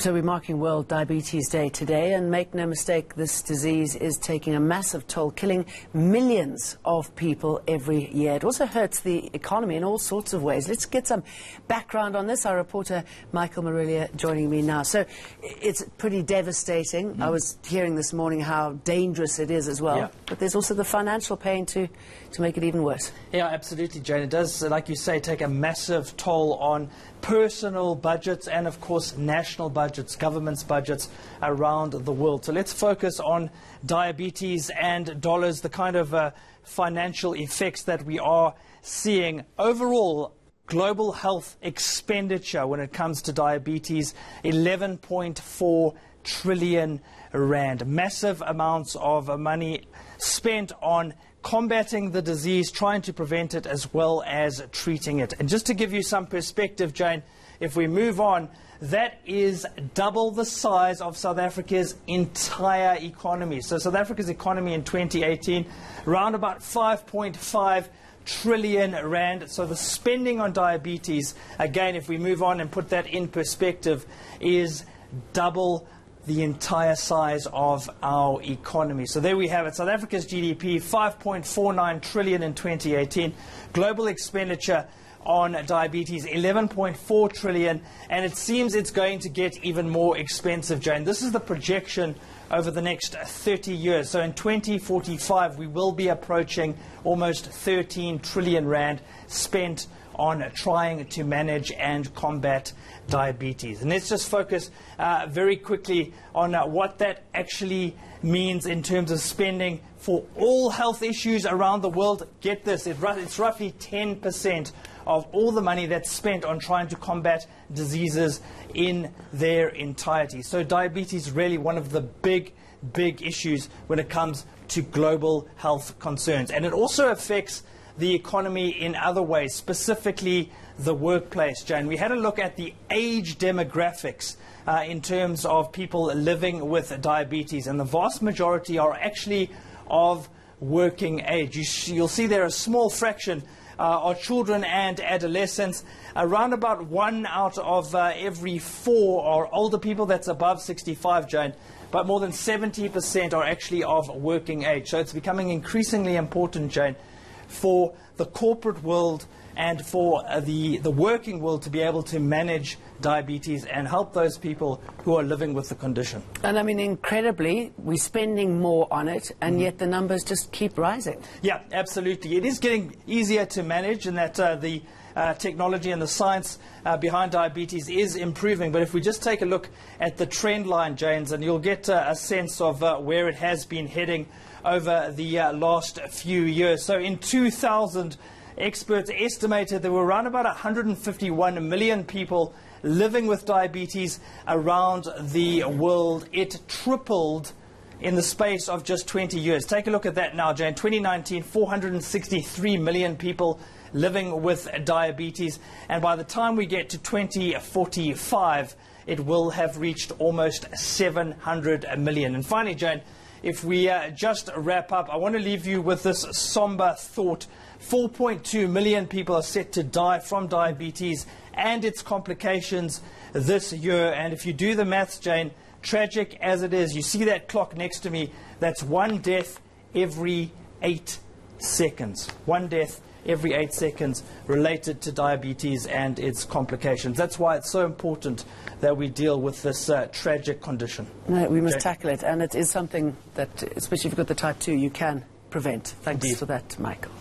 So we're marking World Diabetes Day today, and make no mistake, this disease is taking a massive toll, killing millions of people every year. It also hurts the economy in all sorts of ways. Let's get some background on this. Our reporter Michael Marilia joining me now. So it's pretty devastating. I was hearing this morning how dangerous it is as well, but there's also the financial pain to make it even worse. Yeah, absolutely, Jane. It does, like you say, take a massive toll on personal budgets and, of course, national budgets, governments' budgets around the world. So let's focus on diabetes and dollars, the kind of financial effects that we are seeing. Overall, global health expenditure when it comes to diabetes, 11.4 trillion rand. Massive amounts of money spent on combating the disease, trying to prevent it as well as treating it. And just to give you some perspective, Jane, if we move on, that is double the size of South Africa's entire economy. So South Africa's economy in 2018, around about 5.5 trillion rand. So the spending on diabetes, again, if we move on and put that in perspective, is double the entire size of our economy. So there we have it. South Africa's GDP, 5.49 trillion in 2018. Global expenditure on diabetes, 11.4 trillion. And it seems it's going to get even more expensive, Jane. This is the projection over the next 30 years. So in 2045, we will be approaching almost 13 trillion rand spent on trying to manage and combat diabetes. And let's just focus very quickly on what that actually means in terms of spending for all health issues around the world. Get this, it's roughly 10% of all the money that's spent on trying to combat diseases in their entirety. So diabetes is really one of the big issues when it comes to global health concerns. And it also affects the economy in other ways, specifically the workplace, Jane. We had a look at the age demographics in terms of people living with diabetes, and the vast majority are actually of working age. You'll see there a small fraction are children and adolescents. Around about 1 out of every 4 are older people. That's above 65, Jane. But more than 70% are actually of working age. So it's becoming increasingly important, Jane, for the corporate world and for the working world to be able to manage diabetes and help those people who are living with the condition. And I mean, incredibly, we're spending more on it, and yet the numbers just keep rising. Yeah, absolutely. It is getting easier to manage, and that the technology and the science behind diabetes is improving. But if we just take a look at the trend line, James, and you'll get a sense of where it has been heading over the last few years. So in 2000, experts estimated there were around about 151 million people living with diabetes around the world. It tripled in the space of just 20 years. Take a look at that now, Jane. 2019, 463 million people living with diabetes. And by the time we get to 2045, it will have reached almost 700 million. And finally, Jane, if we just wrap up, I want to leave you with this somber thought. 4.2 million people are set to die from diabetes and its complications this year. And if you do the maths, Jane, tragic as it is, you see that clock next to me, that's 1 death every 8 seconds. 1 death every 8 seconds related to diabetes and its complications. That's why it's so important that we deal with this tragic condition. No, we must tackle it, and it is something that, especially if you've got the type 2, you can prevent. Thanks for that, Michael.